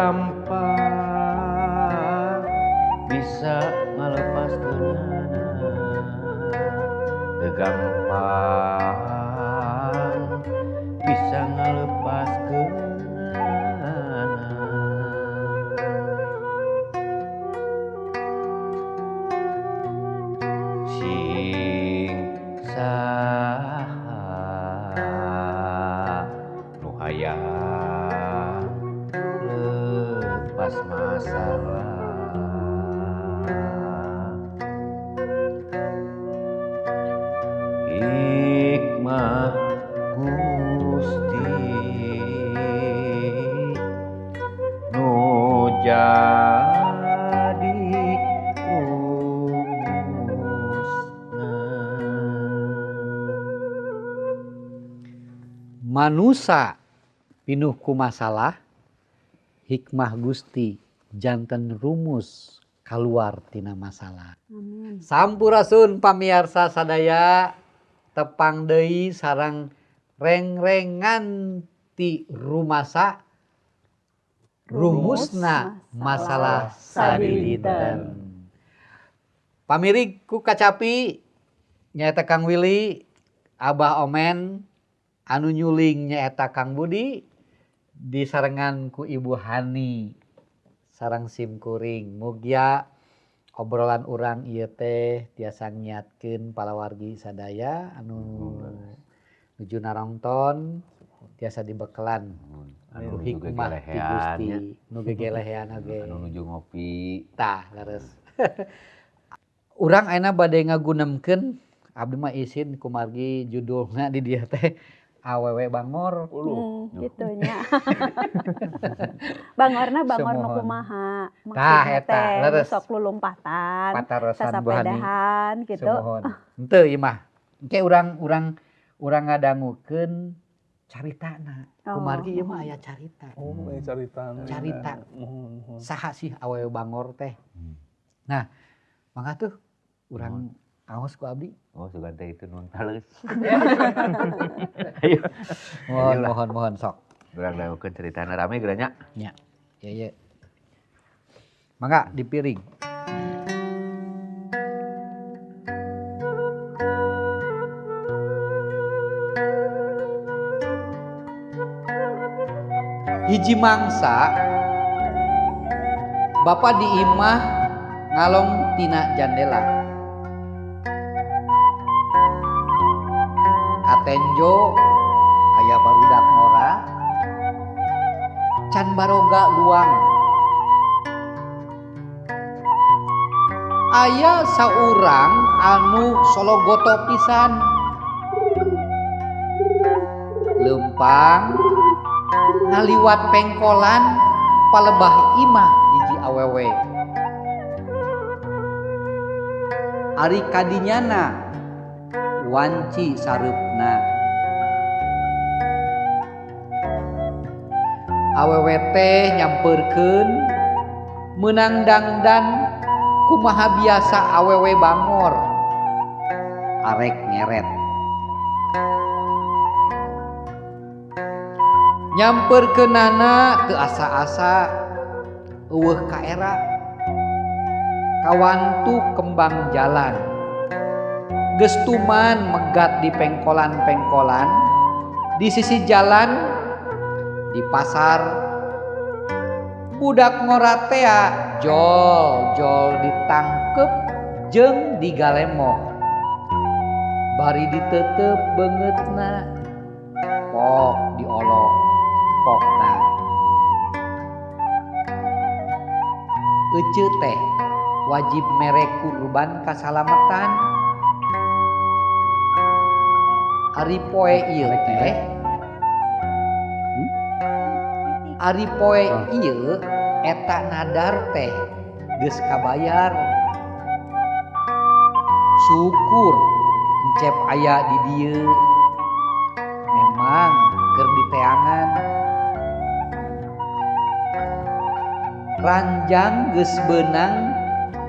gampang bisa ngalepas geunana, teu gampang bisa ngalepas geunana. Sing saha nu hayang lepas masalah, hikmah Gusti nu jadi rumusna. Manusa pinuh ku masalah, hikmah Gusti janten rumus kaluar tina masalah. Amin. Sampurasun pamiarsa sadaya, tepang deui sareng reng-rengan ti rumasa rumusna masalah sadidinten. Pamirig ku kacapi nyaeta Kang Willy, Abah Omen, anu nyuling nyaeta Kang Budi, disarengan ku Ibu Hani sareng Sim Kuring. Mugia obrolan urang ieu teh tiasa ngiatkeun palawargi sadaya anu nuju narongton tiasa dibekelan anu hikmah ti Gusti nu gegelehean oge anu nuju ngopi tah leres. Urang ayeuna bade ngagunemkeun abdi mah izin kumargi judulna di dieu teh awewe bangor. Gitu nya. Bangorna bangor nu kumaha? Tah eta leres. Sok lulumpatan, Patarosan Bu Hani. sasapedahan gitu. Henteu ieu mah. Engke urang ngadangukeun caritana. Kumargi ieu mah aya carita. Carita. Saha sih awewe bangor teh? Nah, mangga tuh urang aos ku abdi. Oh, sugan teh itu nuang taleus. Ayo. Mohon sok. Urang dangukeun caritana rame geuranya. Nya. Ye. Mangga dipiring. Hiji mangsa bapa di imah ngalong tina jandela. Katenjo aya barudak ngora can baroga luang. Aya saurang anu sologoto pisan. Leumpang ngaliwat pengkolan palebah imah hiji awewe. Ari kadinyana wanci sareupna. Awewe teh nyampeurkeun meunang dangdan kumaha biasa awewe bangor. Arek ngeret. Nyampeurkeunana teu asa-asa eueuh ka era. Kawantu kembang jalan. Geus tuman megat di pengkolan-pengkolan, di sisi jalan, di pasar. Budak ngoratea jol ditangkep jeung digalemok. Bari diteuteup beungeutna, pok diolok pokna. Eceuk teh wajib mere kurban kasalamatan. Ari poe ieu teh ari poe ieu eta nadar teh geus kabayar. Syukur encep aya di dieu. Memang keur diteangan. Ranjang geus beunang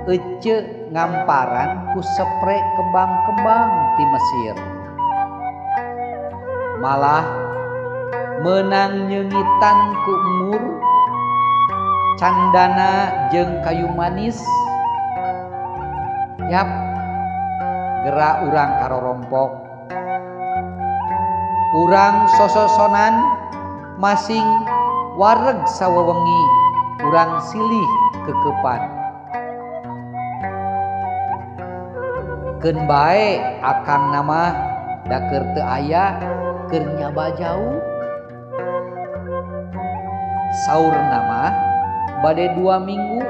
eceuk ngamparan ku sepre kembang-kembang ti Mesir. Malah menang nyengitan ku umur candana jeung kayu manis. Yap, gerak urang karorompok. Urang sososonan masing wareg sawewengi, urang silih kekepan. Keun bae akang nama da keur teu aya keur nyaba jauh. Saur nama bade 2 minggu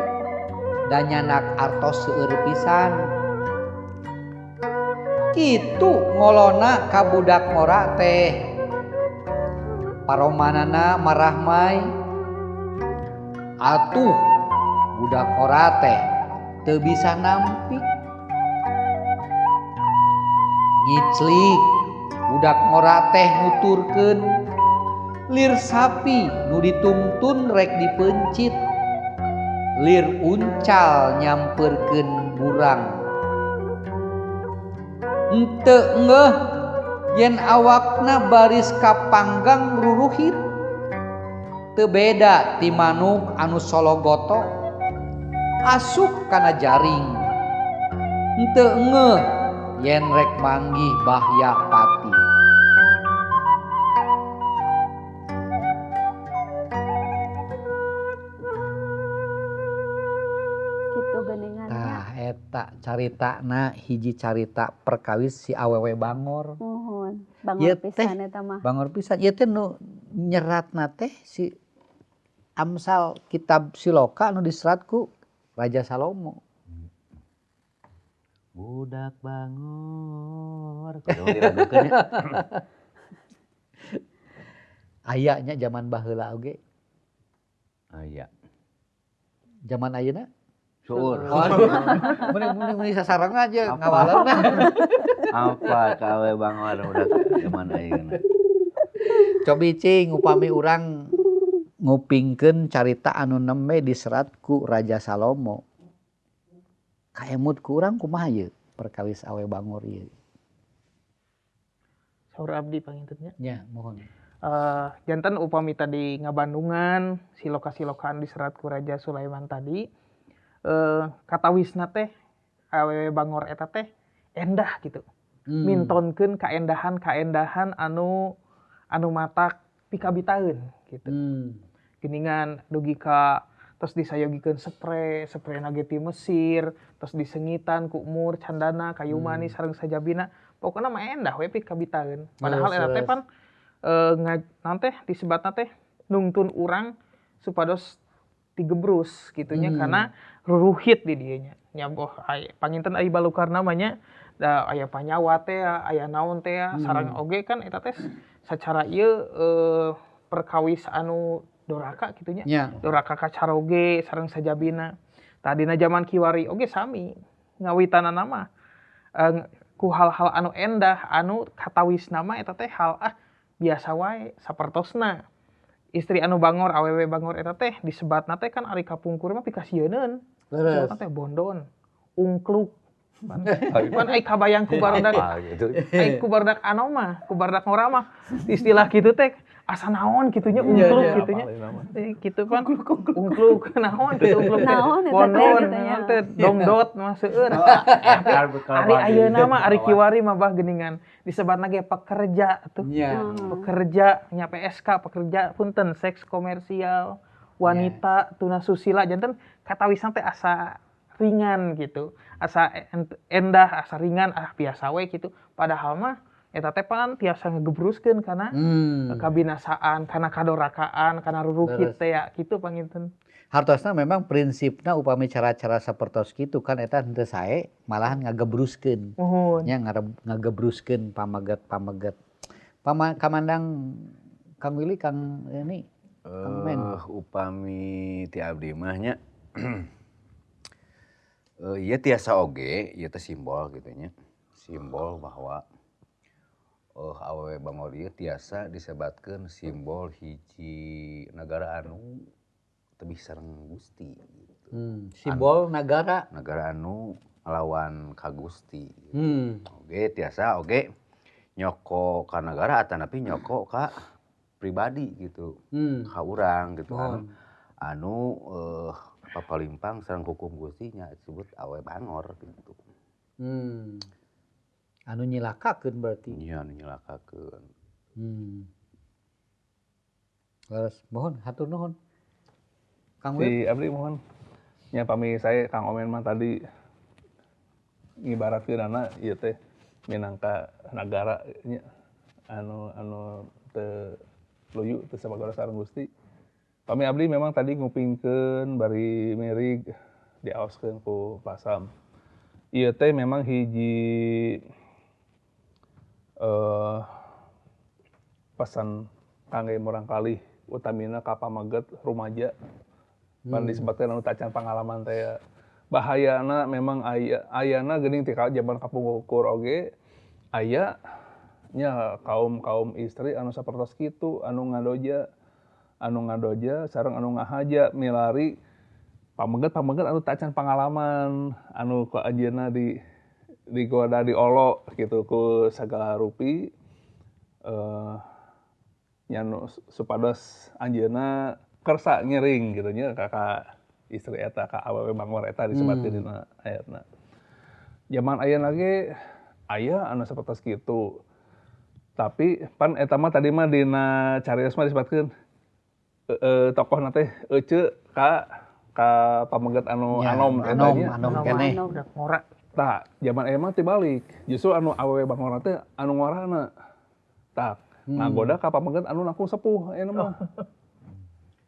da nyanak artos seueur pisan. Kitu ngolona ka budak ngora teh. Paromanana marahmai. Atuh budak ngora teh teu bisa nampik. Ngiclik budak ngora teh nuturkeun lir sapi nu ditungtun rek dipencit. Lir uncal nyamperkeun burang. Henteu ngeuh yen awakna baris kapanggang ruruhit. Teu beda ti manuk anu sologoto asup kana jaring. Henteu ngeuh yen rek manggih bahya pati. Gitu geuningannya. Tah eta caritana hiji carita perkawis si awewe Bangor. Nuhun. Ieu Bangor teh pisan eta mah. Bangor pisan ieu teh nu nyeratna teh si Amsal kitab Siloka anu diserat ku Raja Salomo. Budak Bangor. Kudu diragukeun nya. Aya nya zaman baheula oge. Aya. Zaman ayeuna Seueur. mending sasareng aja ngawalana. Apa kawe Bangor budak zaman ayeuna. Cobi cing upami urang ngupingkeun carita anu neme diserat ku Raja Salomo. Kaemut ku urang kumaha ieu perkawis awewe Bangor ieu? Saur abdi pangintennya. Nya, mohon. Janten upami tadi ngabandungan siloka-silokaan diserat ku Raja Sulaiman tadi, katawisna teh awewe Bangor eta teh endah gitu. Mintonkeun kaendahan-kaendahan anu matak pikabitaeun gitu. Geuningan dugi ka terus disayogikeun spray nage ti Mesir, terus disengitan ku umur candana kayu manis sareng sajabina. Pokona mah endah we pikabitaeun. Padahal eta teh pan nanteh disebatna teh nungtun urang supados digebrus gitunya karena ruruhit di dieu nya. Nya boh panginten ai balukar namanya da aya panyawa teh aya naon teh sareng oge kan eta teh sacara ieu perkawis anu doraka gitunya. Doraka kacaroge sareng sajabina. Tadina zaman kiwari oge sami ngawitanana mah ku hal-hal anu endah anu katawisna mah eta teh hal biasa wae sapertosna. Istri anu Bangor awewe Bangor eta teh disebatna teh kan ari kapungkur mah pikasieun. Disebutna teh bondon, ungkluk. Pan ai kabayang ku barudak ai ku barudak anu mah, ku barudak ngora mah istilah kitu teh asa naon kitunya ungkluk gitunya. Kitu pan ungkluk naon kitu ungkluk bondon naon teh dongdot mah seueur. Ari ayeuna mah ari kiwari mah bah geuningan disebatna ge pekerja tuh. Pekerja nya PSK pekerja punten seks komersial wanita tuna susila janten katawisna teh asa ringan gitu. Asa endah, asa ringan, biasa we gitu. Padahal mah eta teh pan tiasa ngegebruskeun kana kabinasaan, kana kadorakaan, kana ruruhit teh ya kitu panginten. Hartosna memang prinsipna upami cara-cara sapertos kitu kan eta henteu sae malahan ngagebruskeun. Nya ngagebruskeun pamaget-pamaget. Kamandang Kang Willy Kang ini Kang Men. Upami ti abdi mah nya ieu tiasa oge ieu teh simbol gitu nya. Simbol bahwa awewe Bangor ieu tiasa disebatkeun simbol hiji nagara anu tebih sareng Gusti gitu. Simbol nagara anu ngalawan ka Gusti. Oge tiasa oge nyoko ka nagara atanapi nyoko ka pribadi gitu. Ka urang gitu kan. anu papalimpang sareng hukum Gusti nya disebut awewe bangor gitu. Anu nyilakakeun berarti. Iya anu nyelakakeun. Leres mohon hatur nuhun. Kang Si abdi mohon nya pami saya Kang Omen mah tadi ngibaratkeunana ieu teh minangka nagara nya anu teu luyu teu sabagora sareng Gusti. Pami abdi memang tadi ngupingkeun bari mirig diaoskeun ku Pasam. Ieu teh memang hiji pesan kangge murangkalih utamina ka pamaget rumaja. Pan disebutkeun anu tacan pangalaman teh bahayana memang ayana geuning ti jaman kapungkur oge aya nya kaum istri anu sapertos kitu anu ngadoja sareng anu ngahaja milari pamaget anu tacan pangalaman anu ku anjeunna digoda diolo gitu ku sagala rupi nya supados anjeunna kersa ngiring gitu nya ka istri eta ka awewe bangor eta disebatkeun dina ayatna. Zaman ayeuna ge aya anu sapertos kitu. Tapi pan eta mah tadi mah dina cariyos mah disebutkeun tokohna teh ece ka pamaget anu anom eta nya. Anom keneh. Udah ngora. Tah, zaman aya mah tibalik. Justru anu awewe bangor teh anu ngorana. Tah, ngagoda ka pamaget anu langkung sepuh ayeuna mah.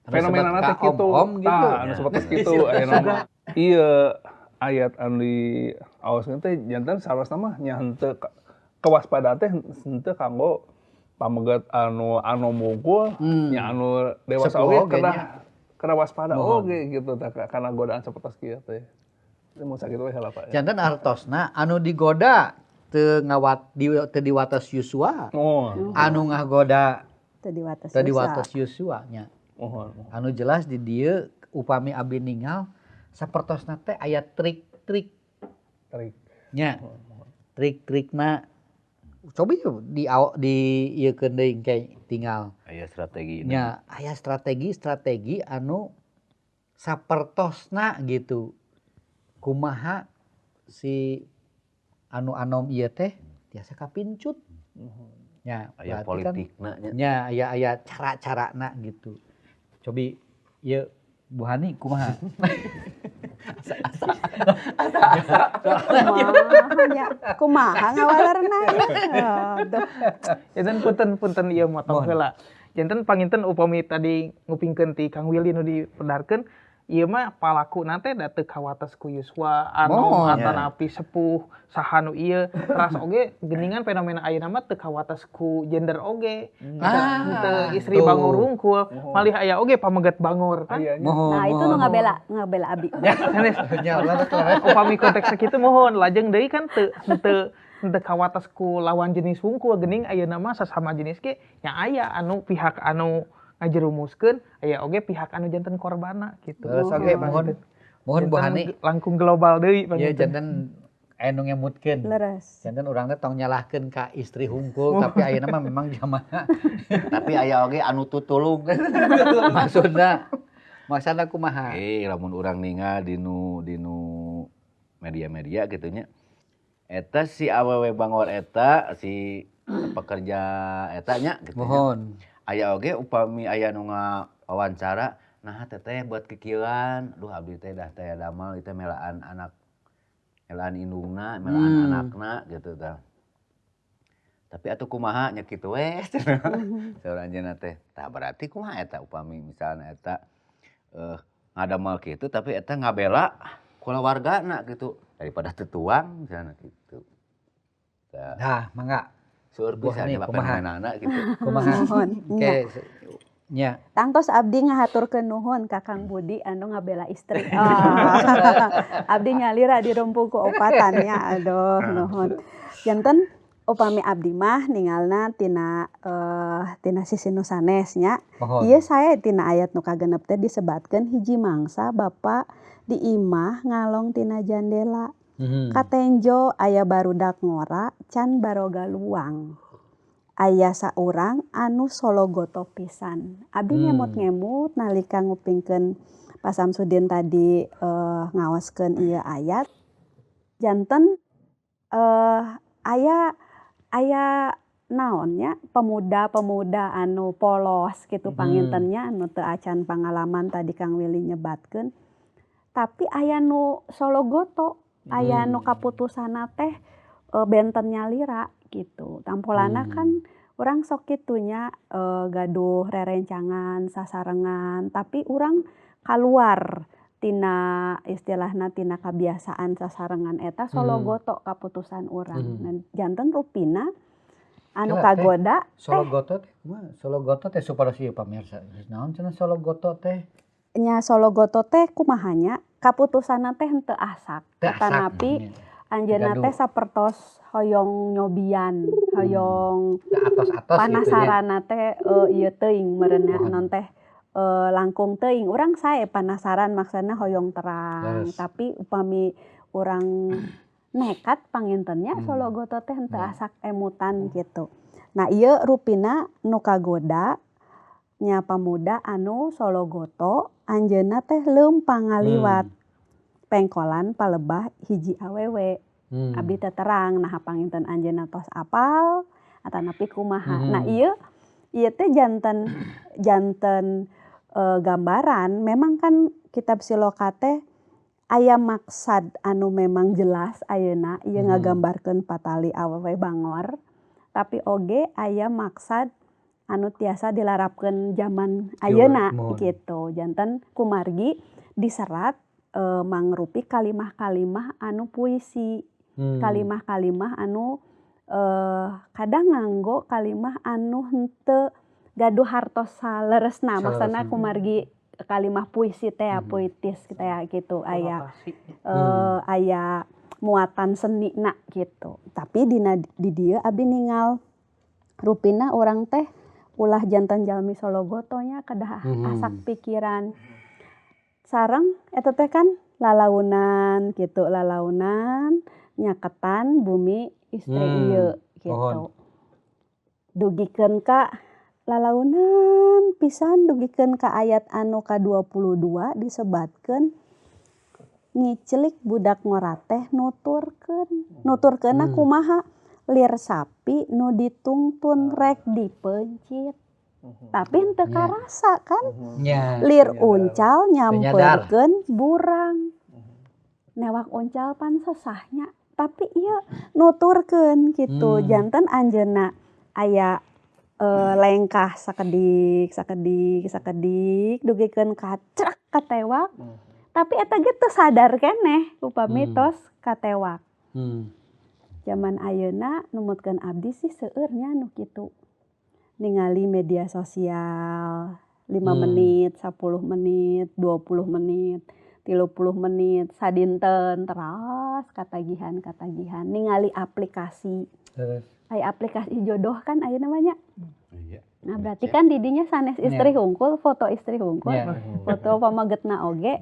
Fenomena teh kitu. Om-om gitu. Tah, anu sapertos kitu ayeuna mah. Ieu ayat anu diaoskeun teh janten sarosna mah nya henteu kewaspadaan teh henteu kanggo pamaget anu mungkul nya anu dewasa oge kada waspada oge gitu tah kana godaan sapertos kieu teh. Mun sakitu we heula Pak. Janten artosna anu digoda teu diwatos Yusua. Anu ngagoda teu diwatos Yusua nya. Anu jelas di dieu upami abdi ningal sapertosna teh aya trik-trik. Nya. Trik-trikna coba di ieu keun deui engke tinggal. Aya strategi. Nya, aya strategi anu sapertosna gitu. Kumaha si anu anom ieu teh tiasa kapincut. Nya, Aya politikna nya. nya aya cara-carana gitu. Cobi ieu Bu Hani kumaha? Kumaha ngawalerna ya. Aduh. Janten punten ieu motong heula. Janten panginten upami tadi ngupingkeun ti Kang Willy nu dipedarkeun ieu mah palakuna teh da teu kawates ku Yuswa anu atanapi sepuh saha nu ieu ras oge geuningan fenomena ayeuna mah teu kawates ku gender oge. Teu istri bangor hungkul malih aya oge pamaget bangor kan. Nah, itu nu ngabela abdi. Upami konteks kitu mohon lajeng deui kan teu kawates ku lawan jenis hungkul geuning ayeuna mah sasama jenis ge nya aya anu pihak anu ngajerumuskeun aya oge pihak anu janten korbana gitu. Oke, mohon Bu Hani langkung global deui ya janten aya nu ngemutkeun. Leres. Janten urang teh tong nyalahkeun ka istri hungkul tapi ayeuna mah memang jamaah. Tapi aya oge anu tutulung. Maksudna kumaha? Lamun urang ningal dinu media-media gitu nya. Eta si awewe bangor eta si pekerja eta nya gitu. Mohon. Aya oge upami aya nu ngawawancara, nah teteh buat kikieuan, aduh abdi teh dah teh damal itu melaan indungna, melaan anakna gitu tah. Tapi atuh kumaha nya kitu we. Saur anjeunna teh. Tah berarti kumaha eta upami misalna eta ngadamel kitu tapi eta ngabela kulawargana gitu daripada tetuang misalna gitu. Nah, mangga. Seueur pisan ya fenomenana gitu. Kumaha? Oke. Nya. Tangtos abdi ngahaturkeun nuhun ka Kang Budi anu ngabela istri. Abdi nyalira di rumpuku opatan nya. Aduh, nuhun. Janten upami abdi mah ningalna tina sisi nu sanes nya. Ieu sae tina ayat nu kagenep teh disebatkeun hiji mangsa bapa di imah ngalong tina jandela. Katenjo aya barudak ngora can baroga luang. aya saurang anu sologoto pisan. Abdi ngemut-ngemut nalika ngupingkeun Pak Samsudin tadi ngaoskeun ieu ayat. Janten aya naonnya pemuda-pemuda anu polos gitu pangintennya anu teu acan pangalaman tadi Kang Willy nyebatkeun. Tapi aya nu sologoto, aya nu kaputusana teh benten nyalira gitu. Tampolana kan urang sok kitunya gaduh rerencangan, sasarengan, tapi urang kaluar tina istilahna tina kebiasaan sasarengan eta sologoto kaputusan urang. Janten rupina anu kagoda Sologoto teh kumaha? Sologoto teh supados ieu pamirsa. Naon cenah sologoto teh? nya sologoto teh kumahanya kaputusana teh henteu asak. Teu asak. Tanapi anjeunna teh sapertos hoyong nyobian, hoyong Atos-atos panasarana teh ieu teuing meureunna non teh langkung teuing. Urang sae panasaran maksudna hoyong terang. Yes. Tapi upami urang nekat pangintennya sologoto teh henteu asak emutan gitu. Nah ieu rupina nu kagoda nya pamuda anu sologoto anjeunna teh leum pangaliwat pengkolan palebah hiji awewe. Abdi teu terang nah panginten anjeunna tos apal atanapi kumaha. Nah ieu teh janten gambaran memang kan kitab Siloka teh aya maksad anu memang jelas ayeuna ieu ngagambarkeun patali awewe bangor. Tapi oge aya maksad anu tiasa dilarapkeun zaman ayeuna gitu. Janten kumargi diserat mangrupi kalimah-kalimah anu puisi. Kalimah-kalimah anu kadang nganggo kalimah anu henteu gaduh hartos saleresna. Maksudna kumargi kalimah puisi teh puitis teh gitu aya muatan senina gitu. Tapi di dieu abdi ningal rupina urang teh ulah janten jalmi sologotonya kedah asak pikiran. Sareng eta teh kan lalaunan gitu, lalaunan nyaketan bumi istri ieu gitu. Dugikeun ka lalaunan pisan dugikeun ka ayat anu ka-22 disebatkeun ngiclik budak ngora teh nuturkeunna kumaha lir sapi nu ditungtun rek dipencit. Tapi henteu karasa kan lir uncal nyampeurkeun burang. Newak uncal pan sesahnya tapi ieu nuturkeun gitu. Janten anjeunna aya lengkah sakedik dugikeun ka crak katewak. Tapi eta ge teu sadar keneh upami tos katewak. Zaman ayeuna numutkeun abdi sih seueur nya nu kitu. Ningali media sosial 5 menit, 10 menit, 20 menit, 30 menit, sadinten teras katagihan ningali aplikasi. Aya aplikasi jodoh kan aya namanya. Nah berarti kan didinya sanes istri hungkul, foto istri hungkul, foto pamagetna oge.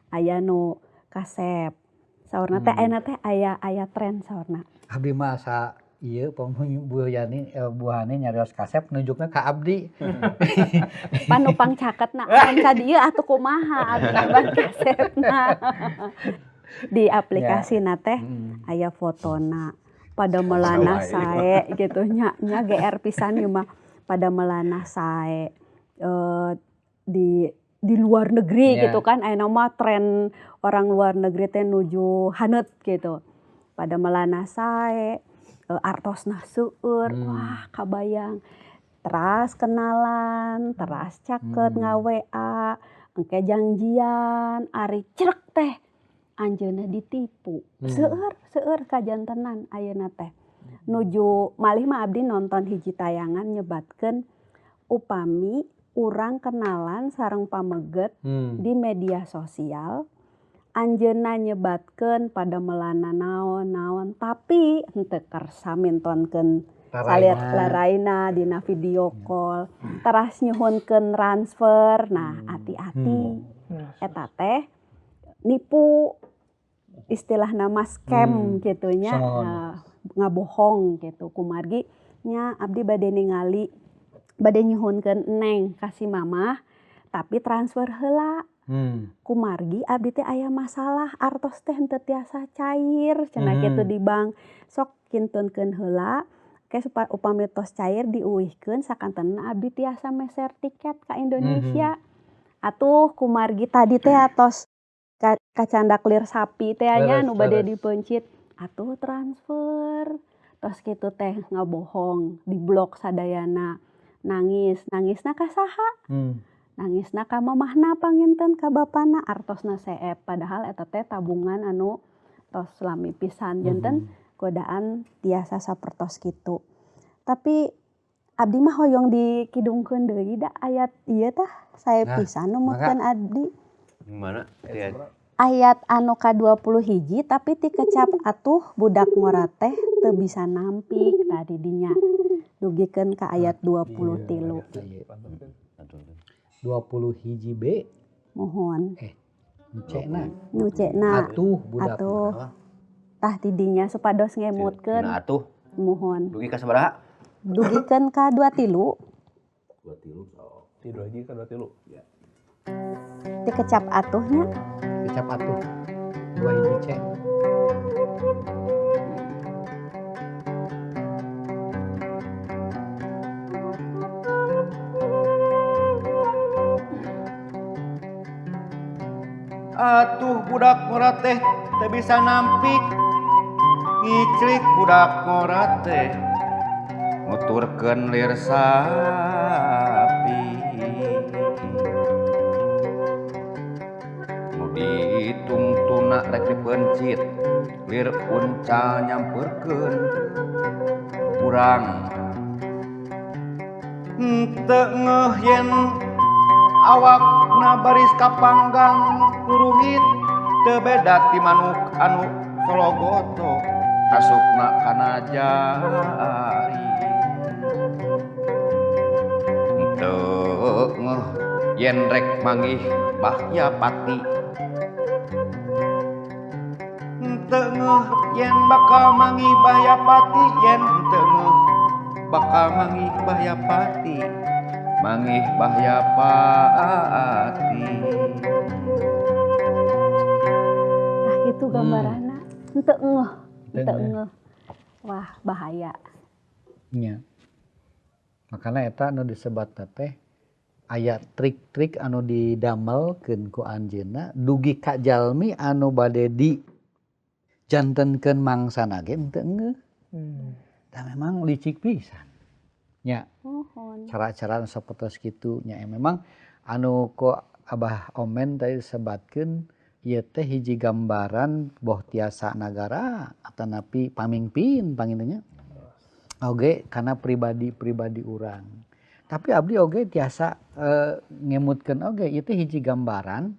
Aya nu kasep. Saurna teh ayeuna teh aya tren saurna. Abdi mah asa ieu Bu Yani nyarios kasep nunjukna ka abdi. Panupang caketna anu ka dieu atuh kumaha abdi nambah kasepna. Di aplikasina teh aya fotona pada melanah sae gitu nya GR pisan ieu mah pada melanah sae di luar negeri gitu kan aya mah tren orang luar negeri teh nuju haneut gitu. Pada melanah sae artosna seueur wah kabayang. Teras kenalan, teras caket nga-WA, engke janjian, ari crek teh anjeunna ditipu. Seueur kajantenan ayeuna teh. Nuju malih mah abdi nonton hiji tayangan nyebatkeun upami urang kenalan sareng pameget di media sosial. Anjeunna nyebatkeun pada meulana naon-naon tapi henteu kersa mintonkeun laraina dina video call. Teras nyuhunkeun transfer. Nah, hati-hati. Eta teh nipu istilahna mah scam gitu nya. Ngabohong gitu. Kumargi nya abdi bade ningali bade nyuhunkeun Neng ka si Mamah tapi transfer heula. Kumargi abdi teh aya masalah artos teh henteu tiasa cair cenah kitu di bank. Sok kintunkeun heula ke supaya upami tos cair diuwihkeun sakanteunna abdi tiasa meser tiket ka Indonesia. Atuh kumargi tadi teh atos kacanda clear sapi teh nya nu bade dipencit. Atuh transfer. Tos kitu teh ngabohong, diblok sadayana. Nangisna ka saha? Nangisna ka mamahna panginten ka bapana artosna seep padahal eta teh tabungan anu tos lami pisan janten godaan tiasa sapertos kitu. Tapi abdi mah hoyong dikidungkeun deui da ayat ieu tah sae pisan numutkeun abdi. Gimana? Ayat anu ka-21 tapi ti kecap atuh budak ngora teh teu bisa nampik tadi dinya. Dugikeun ka ayat 23. 21 B. Mohon. Nu cena. Atuh budak. Tah tidinya supados ngemutkeun. Atuh. Mohon. Dugi ka sabaraha? Dugikeun ka 23. 23 so. Ti 2 hiji ka 23. Ya. Ti kecap atuhnya. Kecap atuh. 2 hiji C. Atuh budak ngora teh teu bisa nampik. Ngiclik budak ngora teh nguturkeun lir sapi. Nu ditungtuna rek dipencit lir uncal nyampeurkeun urang. Henteu ngeuh yen awakna baris kapanggang kuruhit teu beda ti manuk anu sologoto asupna kana jari. Henteu ngeuh yen rek manggih bahya pati. Henteu ngeuh yen bakal manggih bahya pati, yen henteu ngeuh bakal manggih bahya pati. Manggih bahya pati. Nah gitu gambaranna. Henteu ngeuh. Wah bahaya. Nya. Makana eta anu disebatna teh aya trik-trik anu didamelkeun ku anjeunna dugi ka jalmi anu bade di jantenkeun mangsana ge henteu ngeuh. Da memang licik pisan. Nya. Cara-cara anu sapertos kitu nya memang anu ku Abah Omen tadi sebatkeun ieu teh hiji gambaran boh tiasa nagara atanapi pamingpin pangintennya oge kana pribadi-pribadi urang. Tapi abdi oge tiasa ngemutkeun oge ieu teh hiji gambaran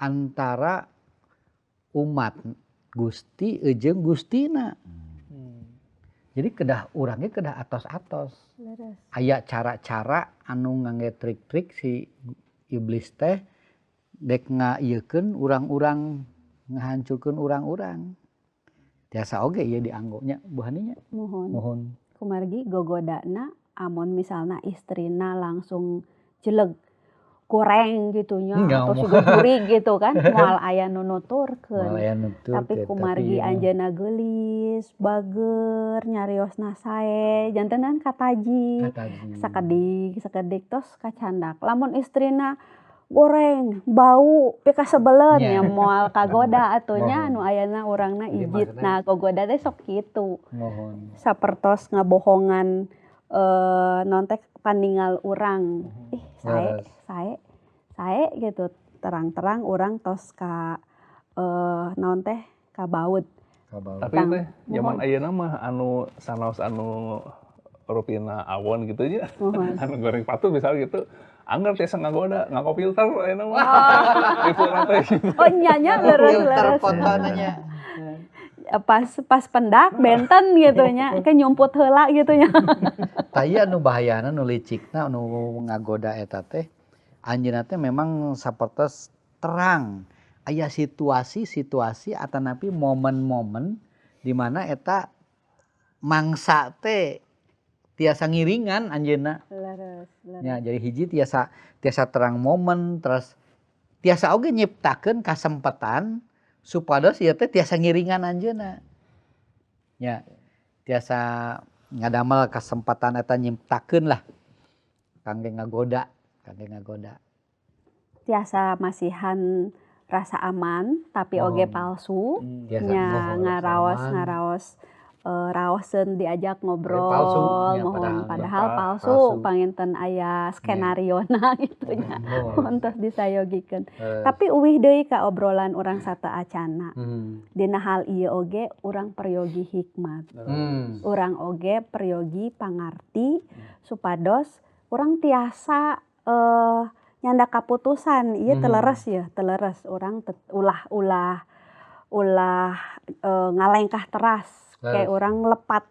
antara umat Gusti jeung Gustina. Jadi kedah urangnya kedah atos-atos. Aya cara-cara anu ngangge trik-trik si iblis teh dek ngaieukeun urang-urang ngahancurkeun urang-urang. Tiasa oge ieu dianggonya buhaninya. Mohon. Kumargi gogodana amun misalna istrina langsung jeleg goreng gitunya atau sudah gurih gitu kan moal aya nu nuturkeun. Tapi kumargi anjeunna geulis, bager, nyariosna sae, jantenan kataji. Sakedik tos kacandak. Lamun istrina goreng, bau, pi kasebeleun nya moal kagoda atunya anu ayana urangna ijit. Nah, gogoda teh sok kitu. Sapertos ngabohongan non teh paningal urang. Sae gitu terang-terang urang tos ka naon teh ka baut. Tapi teh zaman ayeuna mah anu sanaos anu rupina awon gitu nya. Anu goreng patuh misal gitu. Angger tiasa ngagoda, ngako filter ayeuna mah. Dipuna teh gitu. Oh nya leres. Fotonanya. Pas pendak benten gitu nya, kayak nyumput heula gitu nya. Taya anu bahayana nu licikna anu ngagoda eta teh anjeunna teh memang sapertos terang aya situasi-situasi atanapi momen-momen di mana eta mangsa teh tiasa ngiringan anjeunna. Leres. Ya, jadi hiji tiasa terang momen, terus tiasa oge nyiptakeun kasempatan supados ieu teh tiasa ngiringan anjeunna. Ya, tiasa ngadamel kasempatan eta nyiptakeun lah kangge ngagoda. Tiasa masihan rasa aman tapi oge palsu. Tiasa Nya ngaraos raoseun diajak ngobrol Palsu, nya, mohon padahal palsu palsu. panginten aya skenariona gitu nya. Oh. Mohon tos disayogikeun. Tapi uwih deui ka obrolan urang sata acana. Dina hal ieu oge urang peryogi hikmat. Urang oge peryogi pangarti supados urang tiasa nyanda kaputusan ieu teleres ya, teleres urang ulah ngalengkah teras. Kayak orang lepat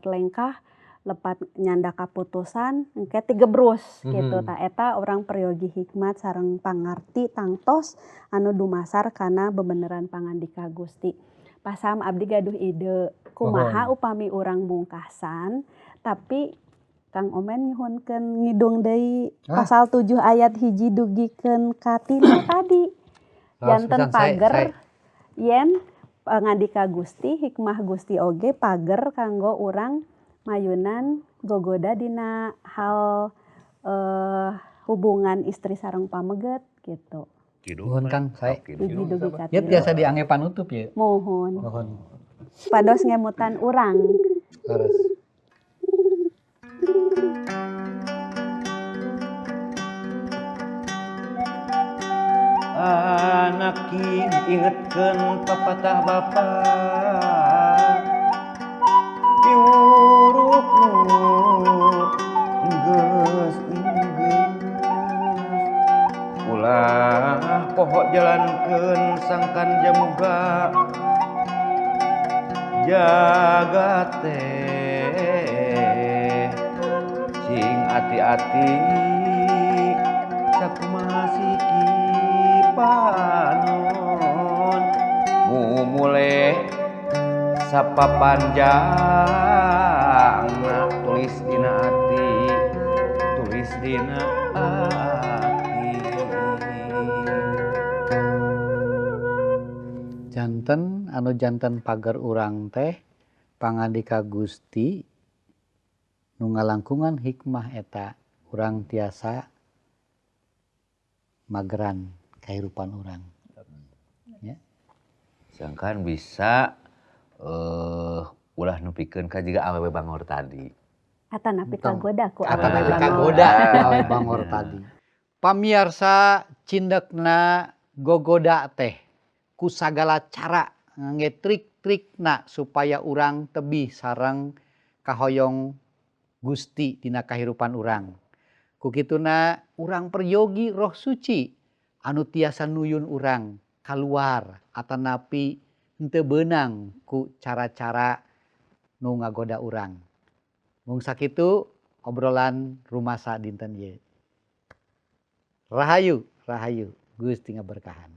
lengkah, lepat nyanda kaputusan, engke tigebrus gitu. Ta eta orang peryogi hikmat sareng pangarti tangtos anu dumasar kana bebeneran pangandika Gusti. Pasam abdi gaduh ide kumaha upami urang bungkasan tapi Kang Omen nyuhunkeun ngidung deui pasal 7 ayat 1 dugikeun ka 3 tadi. Janten pager yen ngandika Gusti hikmah Gusti oge pager kanggo urang mayunan gogoda dina hal hubungan istri sareng pameget gitu. Nuhun Kang sae. Hiji dugi ka Ieu biasa diangge panutup ya. Mohon. Pados ngemutan urang. Leres. Anak ingetkeun papatah bapak piuruknu geus ulah poho jalankeun sangkan jamuga jaga teh sing ati-ati sakumaha panon mumule sapa panjang tulis dina ati Janten anu janten pager urang teh pangandika Gusti nu ngalangkungan hikmah eta urang tiasa mageran kehidupan orang. Ya. Sangkan bisa ulah nupikeun ka jiga awewe bangor tadi. Ata napi kagoda ku Ata kagoda awewe bangor tadi. Pamiarsa cindekna gogoda teh ku sagala cara ngangge trik-trikna supaya urang tebih sareng kahoyong Gusti dina kahirupan urang. Kukituna urang peryogi roh suci anu tiasa nuyun urang kaluar atanapi henteu beunang ku cara-cara nu ngagoda urang. Mung sakitu obrolan rumasa dinten ieu. Rahayu, Gusti ngaberkahan.